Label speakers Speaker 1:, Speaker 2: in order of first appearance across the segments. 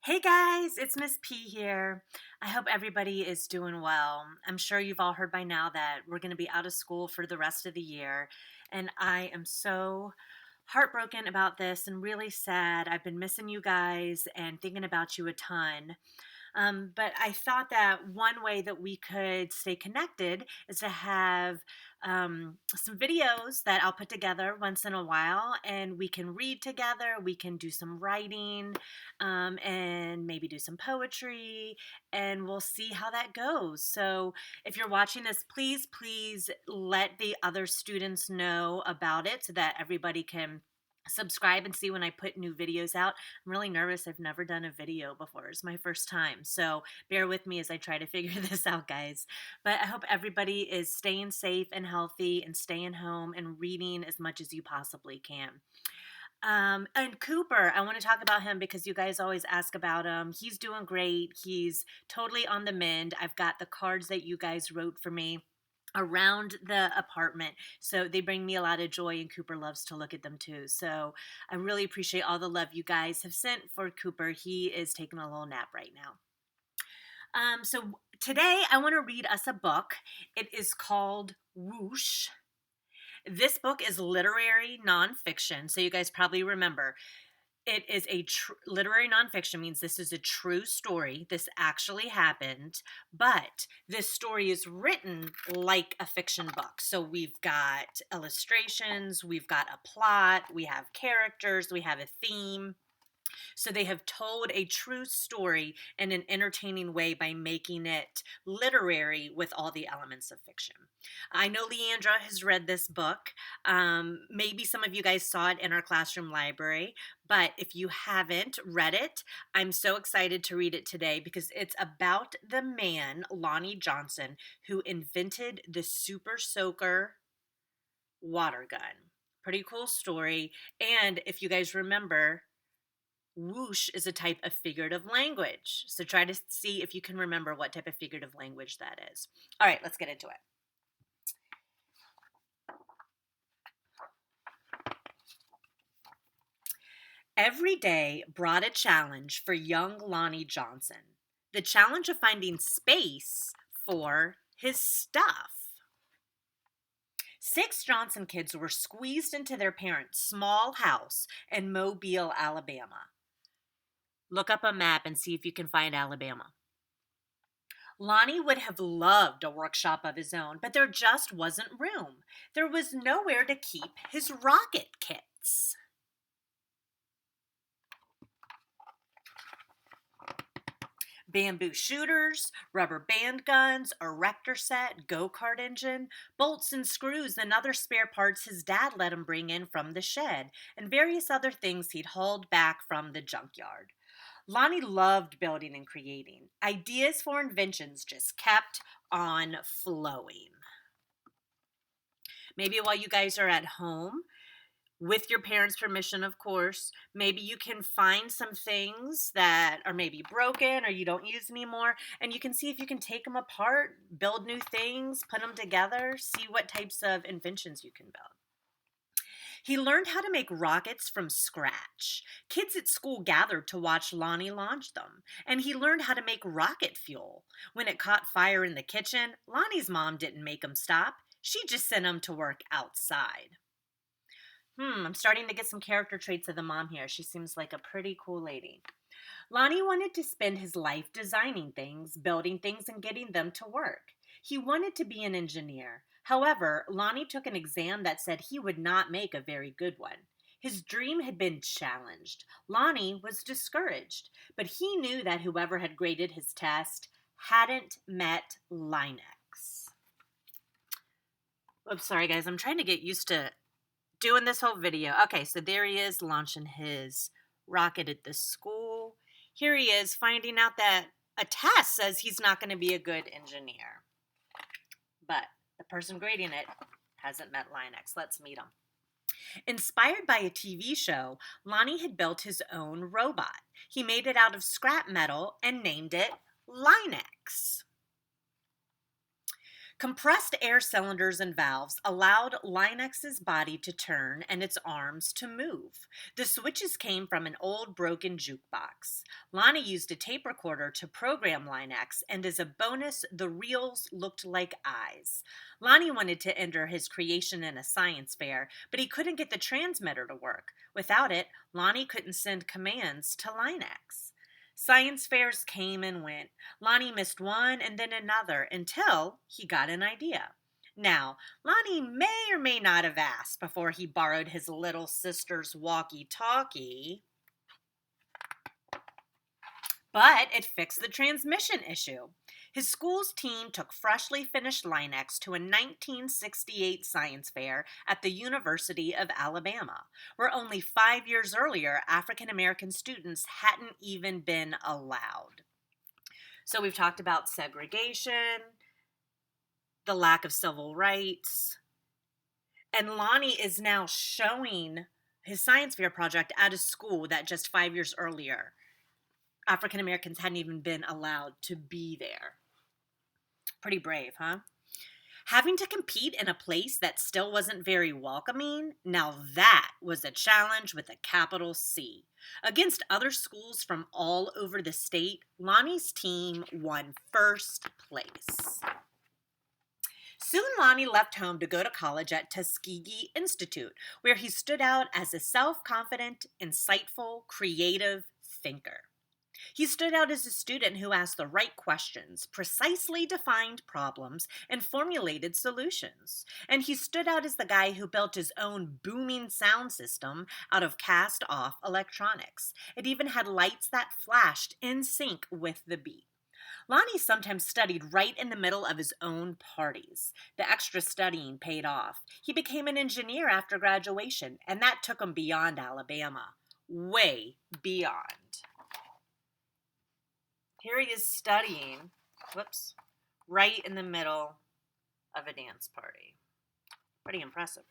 Speaker 1: Hey guys, it's Miss P here. I hope everybody is doing well. I'm sure you've all heard by now that we're going to be out of school for the rest of the year, and I am so heartbroken about this and really sad. I've been missing you guys and thinking about you a ton. But I thought that one way that we could stay connected is to have some videos that I'll put together once in a while, and we can read together. We can do some writing and maybe do some poetry, and we'll see how that goes. So, if you're watching this, please let the other students know about it so that everybody can subscribe and see when I put new videos out. I'm really nervous. I've never done a video before. It's my first time. So bear with me as I try to figure this out, guys. But I hope everybody is staying safe and healthy and staying home and reading as much as you possibly can. And Cooper, I want to talk about him because you guys always ask about him. He's doing great. He's totally on the mend. I've got the cards that you guys wrote for me around the apartment. So they bring me a lot of joy, and Cooper loves to look at them too. So I really appreciate all the love you guys have sent for Cooper. He is taking a little nap right now. So today I want to read us a book. It is called Whoosh. This book is literary nonfiction. So you guys probably remember it is a literary nonfiction, means this is a true story. This actually happened, but this story is written like a fiction book. So we've got illustrations, we've got a plot, we have characters, we have a theme. So they have told a true story in an entertaining way by making it literary with all the elements of fiction. I know Leandra has read this book. Maybe some of you guys saw it in our classroom library, but if you haven't read it, I'm so excited to read it today because it's about the man, Lonnie Johnson, who invented the Super Soaker water gun. Pretty cool story. And if you guys remember, whoosh is a type of figurative language. So try to see if you can remember what type of figurative language that is. All right, let's get into it. Every day brought a challenge for young Lonnie Johnson. The challenge of finding space for his stuff. 6 Johnson kids were squeezed into their parents' small house in Mobile, Alabama. Look up a map and see if you can find Alabama. Lonnie would have loved a workshop of his own, but there just wasn't room. There was nowhere to keep his rocket kits. Bamboo shooters, rubber band guns, a Rector set, go-kart engine, bolts and screws and other spare parts his dad let him bring in from the shed, and various other things he'd hauled back from the junkyard. Lonnie loved building and creating. Ideas for inventions just kept on flowing. Maybe while you guys are at home, with your parents' permission, of course, maybe you can find some things that are maybe broken or you don't use anymore, and you can see if you can take them apart, build new things, put them together, see what types of inventions you can build. He learned how to make rockets from scratch. Kids at school gathered to watch Lonnie launch them, and he learned how to make rocket fuel. When it caught fire in the kitchen, Lonnie's mom didn't make him stop. She just sent him to work outside. I'm starting to get some character traits of the mom here. She seems like a pretty cool lady. Lonnie wanted to spend his life designing things, building things, and getting them to work. He wanted to be an engineer. However, Lonnie took an exam that said he would not make a very good one. His dream had been challenged. Lonnie was discouraged, but he knew that whoever had graded his test hadn't met Linux. Oops, sorry guys, I'm trying to get used to doing this whole video. Okay, so there he is launching his rocket at the school. Here he is finding out that a test says he's not going to be a good engineer. But the person grading it hasn't met Linux. Let's meet him. Inspired by a TV show, Lonnie had built his own robot. He made it out of scrap metal and named it Linux. Compressed air cylinders and valves allowed Linux's body to turn and its arms to move. The switches came from an old broken jukebox. Lonnie used a tape recorder to program Linux, and as a bonus, the reels looked like eyes. Lonnie wanted to enter his creation in a science fair, but he couldn't get the transmitter to work. Without it, Lonnie couldn't send commands to Linux. Science fairs came and went. Lonnie missed one and then another until he got an idea. Now, Lonnie may or may not have asked before he borrowed his little sister's walkie-talkie, but it fixed the transmission issue. His school's team took freshly finished Linux to a 1968 science fair at the University of Alabama, where only 5 years earlier, African American students hadn't even been allowed. So we've talked about segregation, the lack of civil rights, and Lonnie is now showing his science fair project at a school that just 5 years earlier, African Americans hadn't even been allowed to be there. Pretty brave, huh? Having to compete in a place that still wasn't very welcoming, now that was a challenge with a capital C. Against other schools from all over the state, Lonnie's team won first place. Soon Lonnie left home to go to college at Tuskegee Institute, where he stood out as a self-confident, insightful, creative thinker. He stood out as a student who asked the right questions, precisely defined problems, and formulated solutions. And he stood out as the guy who built his own booming sound system out of cast-off electronics. It even had lights that flashed in sync with the beat. Lonnie sometimes studied right in the middle of his own parties. The extra studying paid off. He became an engineer after graduation, and that took him beyond Alabama. Way beyond. Here he is studying, right in the middle of a dance party. Pretty impressive.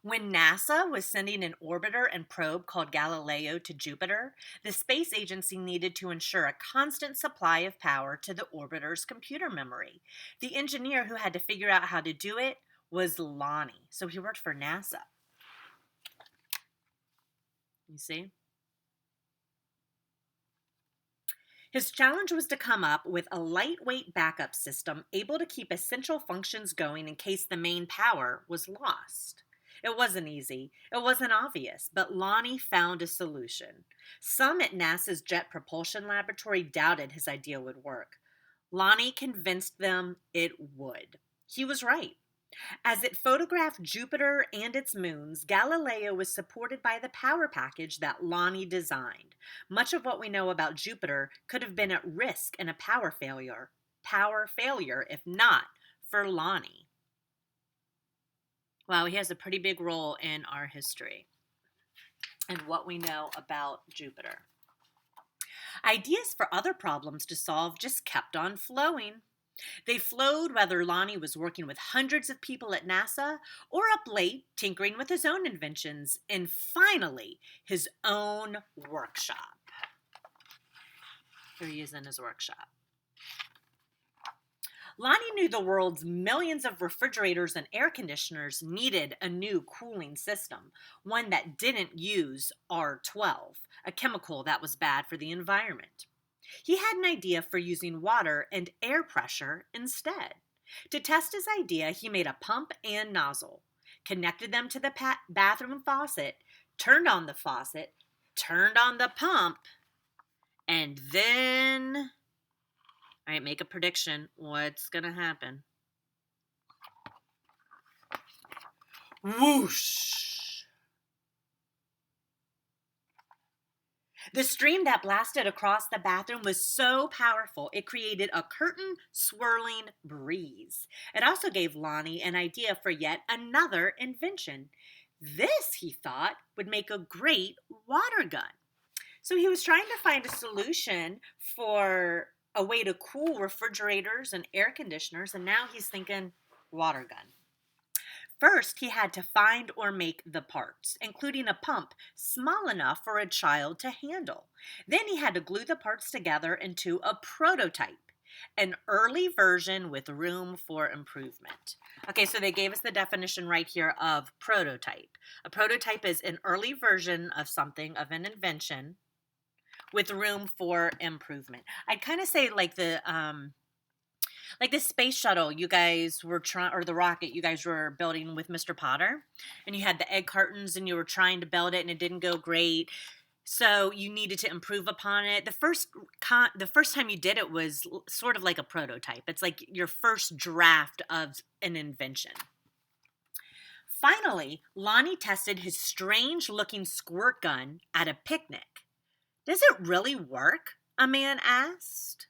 Speaker 1: When NASA was sending an orbiter and probe called Galileo to Jupiter, the space agency needed to ensure a constant supply of power to the orbiter's computer memory. The engineer who had to figure out how to do it was Lonnie, so he worked for NASA. You see? His challenge was to come up with a lightweight backup system able to keep essential functions going in case the main power was lost. It wasn't easy. It wasn't obvious, but Lonnie found a solution. Some at NASA's Jet Propulsion Laboratory doubted his idea would work. Lonnie convinced them it would. He was right. As it photographed Jupiter and its moons, Galileo was supported by the power package that Lonnie designed. Much of what we know about Jupiter could have been at risk in a power failure if not for Lonnie. Wow, he has a pretty big role in our history and what we know about Jupiter. Ideas for other problems to solve just kept on flowing. They flowed whether Lonnie was working with hundreds of people at NASA or up late tinkering with his own inventions and finally his own workshop. Here he is in his workshop. Lonnie knew the world's millions of refrigerators and air conditioners needed a new cooling system, one that didn't use R12, a chemical that was bad for the environment. He had an idea for using water and air pressure instead. To test his idea, he made a pump and nozzle, connected them to the bathroom faucet, turned on the faucet, turned on the pump, and then, all right, make a prediction. What's going to happen? Whoosh! The stream that blasted across the bathroom was so powerful, it created a curtain-swirling breeze. It also gave Lonnie an idea for yet another invention. This, he thought, would make a great water gun. So he was trying to find a solution for a way to cool refrigerators and air conditioners, and now he's thinking water gun. First, he had to find or make the parts, including a pump small enough for a child to handle. Then he had to glue the parts together into a prototype. an early version with room for improvement. Okay, so they gave us the definition right here of prototype. A prototype is an early version of something, of an invention, with room for improvement. I'd kind of say like the space shuttle you guys were trying, or the rocket you guys were building with Mr. Potter, and you had the egg cartons and you were trying to build it and it didn't go great. So you needed to improve upon it. The first time you did it was sort of like a prototype. It's like your first draft of an invention. Finally, Lonnie tested his strange looking squirt gun at a picnic. Does it really work? A man asked.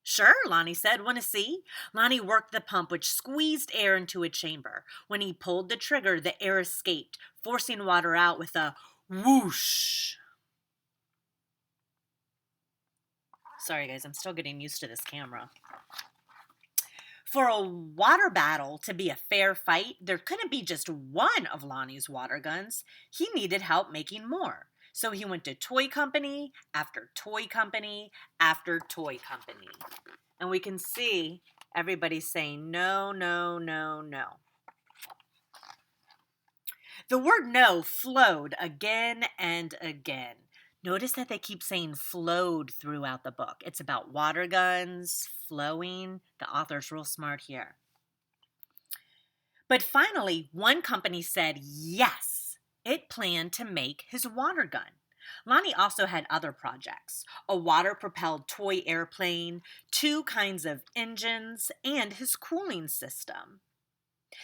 Speaker 1: Sure, Lonnie said. Want to see? Lonnie worked the pump, which squeezed air into a chamber. When he pulled the trigger, the air escaped, forcing water out with a whoosh. Sorry, guys, I'm still getting used to this camera. For a water battle to be a fair fight, there couldn't be just one of Lonnie's water guns. He needed help making more. So he went to toy company after toy company after toy company. And we can see everybody saying no, no, no, no. The word no flowed again and again. Notice that they keep saying flowed throughout the book. It's about water guns, flowing. The author's real smart here. But finally, one company said yes. It planned to make his water gun. Lonnie also had other projects, a water-propelled toy airplane, 2 kinds of engines, and his cooling system.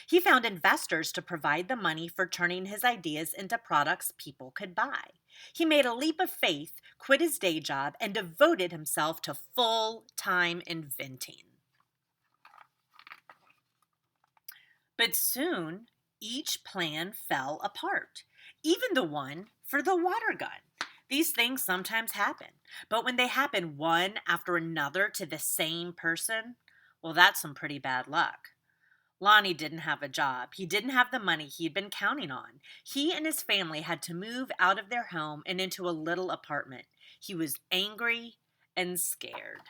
Speaker 1: He found investors to provide the money for turning his ideas into products people could buy. He made a leap of faith, quit his day job, and devoted himself to full-time inventing. But soon, each plan fell apart, even the one for the water gun. These things sometimes happen, but when they happen one after another to the same person, well, that's some pretty bad luck. Lonnie didn't have a job. He didn't have the money he'd been counting on. He and his family had to move out of their home and into a little apartment. He was angry and scared.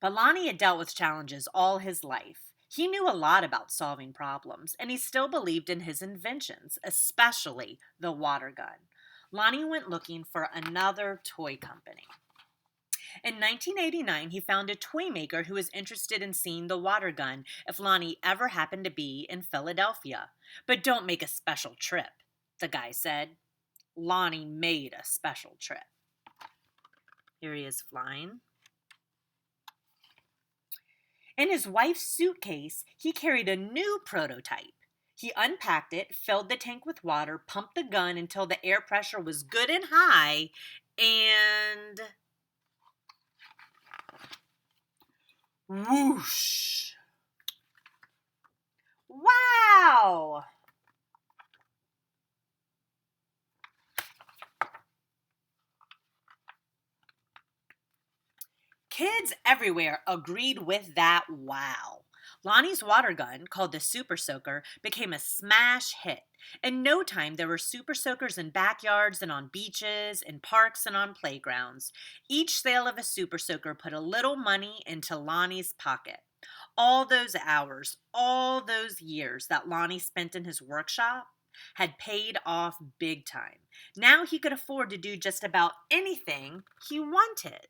Speaker 1: But Lonnie had dealt with challenges all his life. He knew a lot about solving problems, and he still believed in his inventions, especially the water gun. Lonnie went looking for another toy company. In 1989, he found a toy maker who was interested in seeing the water gun if Lonnie ever happened to be in Philadelphia. But don't make a special trip, the guy said. Lonnie made a special trip. Here he is flying. In his wife's suitcase, he carried a new prototype. He unpacked it, filled the tank with water, pumped the gun until the air pressure was good and high, and whoosh! Wow! Kids everywhere agreed with that wow. Lonnie's water gun, called the Super Soaker, became a smash hit. In no time, there were Super Soakers in backyards and on beaches, in parks and on playgrounds. Each sale of a Super Soaker put a little money into Lonnie's pocket. All those hours, all those years that Lonnie spent in his workshop had paid off big time. Now he could afford to do just about anything he wanted.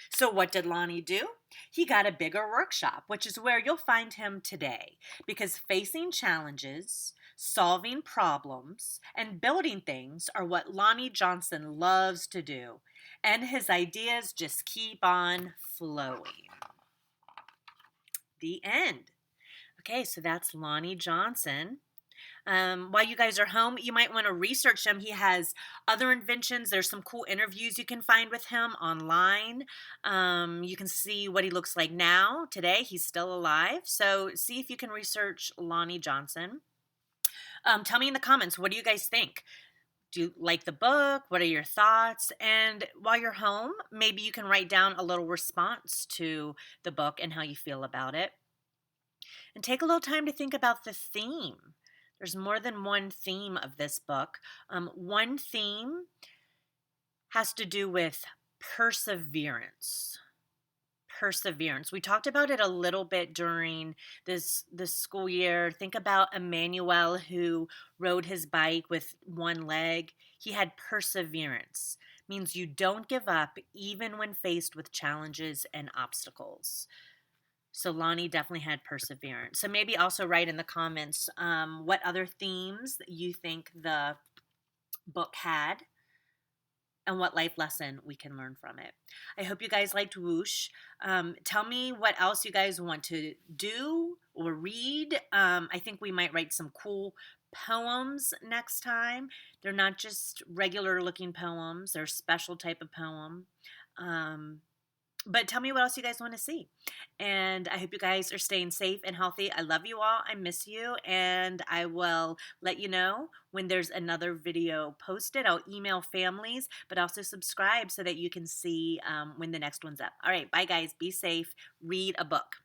Speaker 1: So what did Lonnie do? He got a bigger workshop, which is where you'll find him today, because facing challenges, solving problems, and building things are what Lonnie Johnson loves to do, and his ideas just keep on flowing. The end. Okay, so that's Lonnie Johnson. While you guys are home, you might want to research him. He has other inventions. There's some cool interviews you can find with him online. You can see what he looks like now. Today, he's still alive. So see if you can research Lonnie Johnson. Tell me in the comments, what do you guys think? Do you like the book? What are your thoughts? And while you're home, maybe you can write down a little response to the book and how you feel about it. And take a little time to think about the theme. There's more than one theme of this book. One theme has to do with perseverance. Perseverance. We talked about it a little bit during this school year. Think about Emmanuel, who rode his bike with one leg. He had perseverance. Means you don't give up even when faced with challenges and obstacles. So Lonnie definitely had perseverance. So maybe also write in the comments what other themes you think the book had and what life lesson we can learn from it. I hope you guys liked Whoosh. Tell me what else you guys want to do or read. I think we might write some cool poems next time. They're not just regular looking poems, they're a special type of poem. But tell me what else you guys want to see. And I hope you guys are staying safe and healthy. I love you all. I miss you. And I will let you know when there's another video posted. I'll email families, but also subscribe so that you can see when the next one's up. All right. Bye, guys. Be safe. Read a book.